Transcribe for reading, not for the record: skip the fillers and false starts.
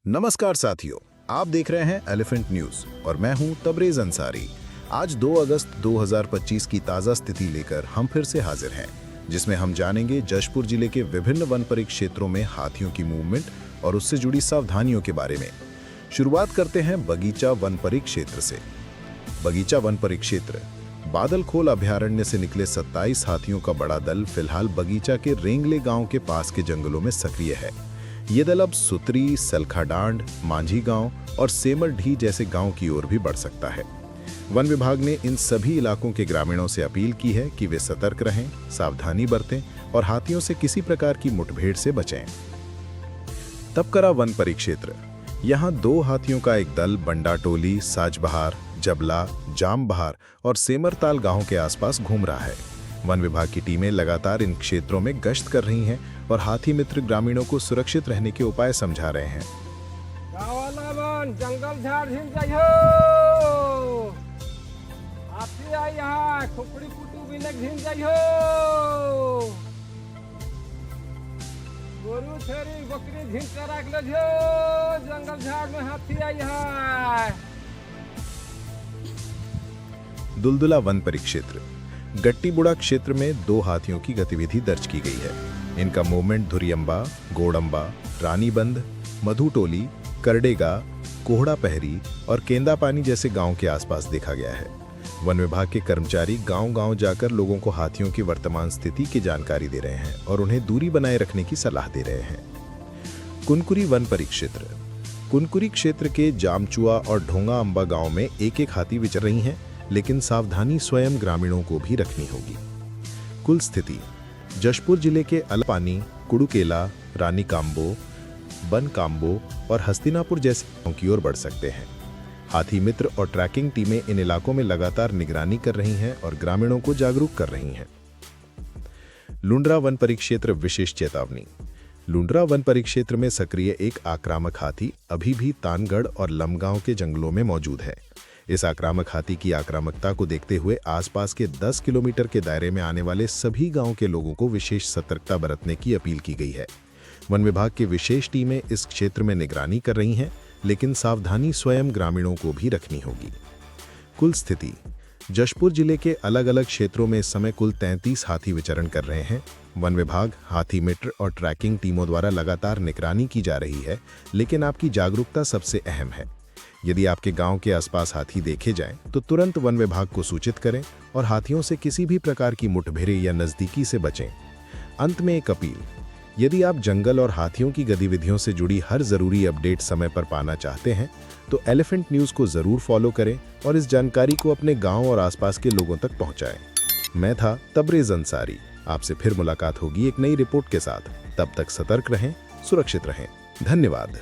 नमस्कार साथियों, आप देख रहे हैं एलिफेंट न्यूज और मैं हूं तबरेज अंसारी। आज 2 अगस्त 2025 की ताज़ा स्थिति लेकर हम फिर से हाजिर हैं, जिसमें हम जानेंगे जशपुर जिले के विभिन्न वन परिक्षेत्रों में हाथियों की मूवमेंट और उससे जुड़ी सावधानियों के बारे में। शुरुआत करते हैं बगीचा वन परिक्षेत्र से। बगीचा वन परिक्षेत्र बादलखोल अभयारण्य से निकले 27 हाथियों का बड़ा दल फिलहाल बगीचा के रेंगले गांव के पास के जंगलों में सक्रिय है। ये दल अब सुतरी, सलखाडांड, मांझी गांव और सेमरढी जैसे गांव की ओर भी बढ़ सकता है। वन विभाग ने इन सभी इलाकों के ग्रामीणों से अपील की है कि वे सतर्क रहें, सावधानी बरतें और हाथियों से किसी प्रकार की मुठभेड़ से बचें। तपकरा वन परिक्षेत्र, यहाँ 2 हाथियों का एक दल बंडाटोली, साजबहार, जबला, जामबहार और सेमरताल गांव के आसपास घूम रहा है। वन विभाग की टीमें लगातार इन क्षेत्रों में गश्त कर रही हैं और हाथी मित्र ग्रामीणों को सुरक्षित रहने के उपाय समझा रहे हैं। जंगल झाड़ हाथी आई यहाँ खुपड़ी पुटू बिने घिन जाइयो, गोरू छेरी बकरी घिन कर रख ले जंगल झाड़ में हाथी आई है। दुलदुला वन परिक्षेत्र गट्टीबुड़ा क्षेत्र में 2 हाथियों की गतिविधि दर्ज की गई है। इनका मूवमेंट धुरियंबा, गोड़ंबा, रानीबंद, मधुटोली, करडेगा, कोहड़ा पहरी और केंदापानी जैसे गांव के आसपास देखा गया है। वन विभाग के कर्मचारी गांव-गांव जाकर लोगों को हाथियों की वर्तमान स्थिति की जानकारी दे रहे हैं और उन्हें दूरी बनाए रखने की सलाह दे रहे हैं। कुनकुरी वन परिक्षेत्र कुनकुरी क्षेत्र के जामचुआ और ढोंगा अंबा गांव में एक हाथी विचर रही हैं, लेकिन सावधानी स्वयं ग्रामीणों को भी रखनी होगी। कुल स्थिति जशपुर जिले के अलपानी, कुड़ुकेला, रानी काम्बो, बन काम्बो और हस्तिनापुर जैसे गांवों की ओर बढ़ सकते हैं। हाथी मित्र और ट्रैकिंग टीमें इन इलाकों में लगातार निगरानी कर रही हैं और ग्रामीणों को जागरूक कर रही हैं। लुंड्रा वन परिक्षेत्र विशेष चेतावनी। लुंड्रा वन परिक्षेत्र में सक्रिय एक आक्रामक हाथी अभी भी तानगढ़ और लमगांव के जंगलों में मौजूद है। इस आक्रामक हाथी की आक्रामकता को देखते हुए आसपास के 10 किलोमीटर के दायरे में आने वाले सभी गांव के लोगों को विशेष सतर्कता बरतने की अपील की गई है। वन विभाग की विशेष टीमें इस क्षेत्र में निगरानी कर रही हैं, लेकिन सावधानी स्वयं ग्रामीणों को भी रखनी होगी। कुल स्थिति जशपुर जिले के अलग अलग क्षेत्रों में इस समय कुल 33 हाथी विचरण कर रहे हैं। वन विभाग, हाथी मित्र और ट्रैकिंग टीमों द्वारा लगातार निगरानी की जा रही है, लेकिन आपकी जागरूकता सबसे अहम है। यदि आपके गांव के आसपास हाथी देखे जाएं, तो तुरंत वन विभाग को सूचित करें और हाथियों से किसी भी प्रकार की मुठभेड़ या नज़दीकी से बचें। अंत में एक अपील, यदि आप जंगल और हाथियों की गतिविधियों से जुड़ी हर ज़रूरी अपडेट समय पर पाना चाहते हैं, तो एलिफेंट न्यूज़ को ज़रूर फॉलो करें और इस जानकारी को अपने गाँव और आसपास के लोगों तक पहुँचाएँ। मैं था तबरेज अंसारी। आपसे फिर मुलाकात होगी एक नई रिपोर्ट के साथ। तब तक सतर्क रहें, सुरक्षित रहें। धन्यवाद।